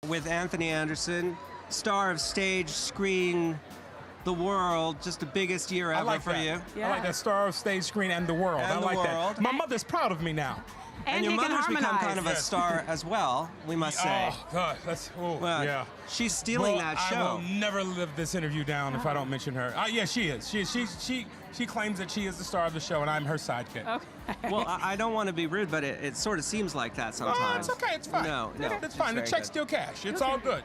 with Anthony Anderson, star of stage, screen, the world, just the biggest year ever for you. Yeah. I like that, star of stage, screen, and the world. And I like that. My mother's proud of me now. And your mother's become kind of a star as well, we must say. Oh, God, well, yeah. She's stealing that show. I will never live this interview down if I don't mention her. Yeah, she is. She claims that she is the star of the show, and I'm her sidekick. Okay. Well, I don't want to be rude, but it sort of seems like that sometimes. Oh, it's okay. It's fine. No, it's fine. The check's still cash. It's all good.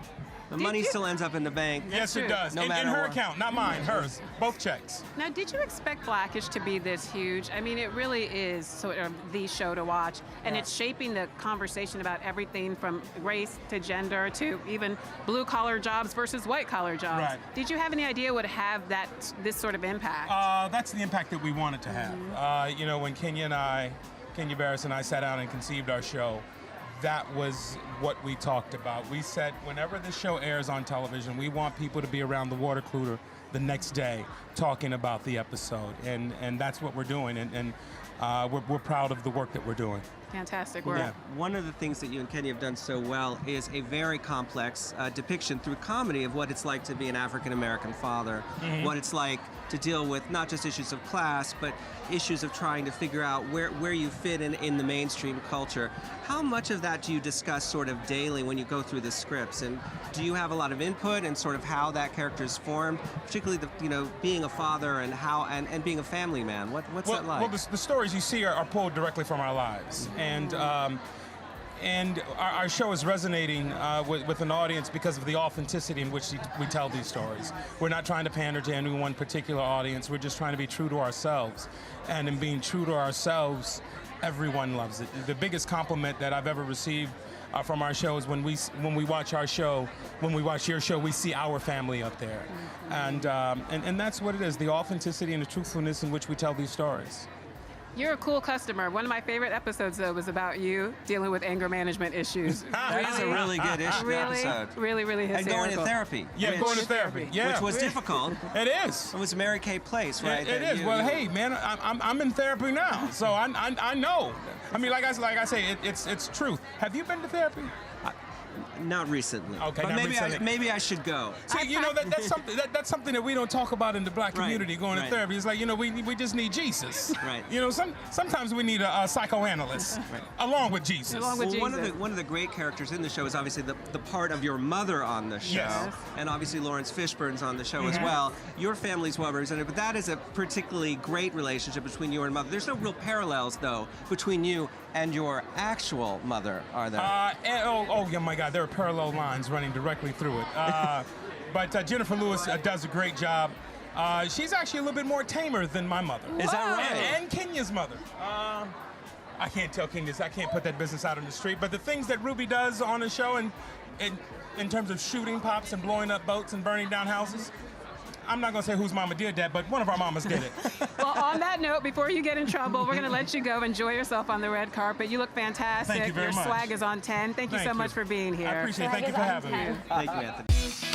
The money still ends up in the bank. Yes, it does. No in matter her what. account, not mine, hers. Both checks. Now, did you expect Blackish to be this huge? I mean, it really is sort of the show to watch, and it's shaping the conversation about everything from race to gender to even blue-collar jobs versus white-collar jobs. Right. Did you have any idea it would have this sort of impact? That's the impact that we wanted to have. You know, when Kenya Barris and I sat down and conceived our show, that was what we talked about. We said whenever this show airs on television, we want people to be around the water cooler the next day talking about the episode, and that's what we're doing, and we're proud of the work that we're doing. Fantastic work. Yeah. One of the things that you and Kenya have done so well is a very complex depiction through comedy of what it's like to be an African-American father, what it's like to deal with not just issues of class, but issues of trying to figure out where you fit in the mainstream culture. How much of that do you discuss sort of daily when you go through the scripts? And do you have a lot of input in sort of how that character is formed, particularly being a father and how and being a family man? What's that like? Well, the stories you see are pulled directly from our lives. And our show is resonating with an audience because of the authenticity in which we tell these stories. We're not trying to pander to any one particular audience. We're just trying to be true to ourselves. And in being true to ourselves, everyone loves it. The biggest compliment that I've ever received from our show is when we watch our show, when we watch your show, we see our family up there. And that's what it is, the authenticity and the truthfulness in which we tell these stories. You're a cool customer. One of my favorite episodes, though, was about you dealing with anger management issues. That is a really good episode. Really hysterical. And going to therapy. Yeah, going to therapy. Yeah. Which was difficult. It is. It was Mary Kay Place, right? It is. Well, hey, man, I'm in therapy now, so I know. I mean, like I say, it's truth. Have you been to therapy? Not recently. Okay, but not recently. maybe I should go. See, you know, that's something that we don't talk about in the black community, going to therapy. It's like, you know, we just need Jesus. Right. You know, sometimes we need a psychoanalyst along with Jesus. One of the great characters in the show is obviously the part of your mother on the show. Yes. And obviously Lawrence Fishburne's on the show as well. Your family's well represented, but that is a particularly great relationship between you and mother. There's no real parallels, though, between you and your actual mother, are there? Oh, yeah, my God, there are parallel lines running directly through it. But Jennifer Lewis does a great job. She's actually a little bit more tamer than my mother. Is that right? And Kenya's mother. I can't tell Kenya's. I can't put that business out on the street. But the things that Ruby does on the show, and in terms of shooting pops and blowing up boats and burning down houses, I'm not going to say whose mama did that, but one of our mamas did it. Well, on that note, before you get in trouble, we're going to let you go. Enjoy yourself on the red carpet. You look fantastic. Thank you very much. Your swag is on 10. Thank you so much for being here. I appreciate it. Thank you for having me. Thank you, Anthony.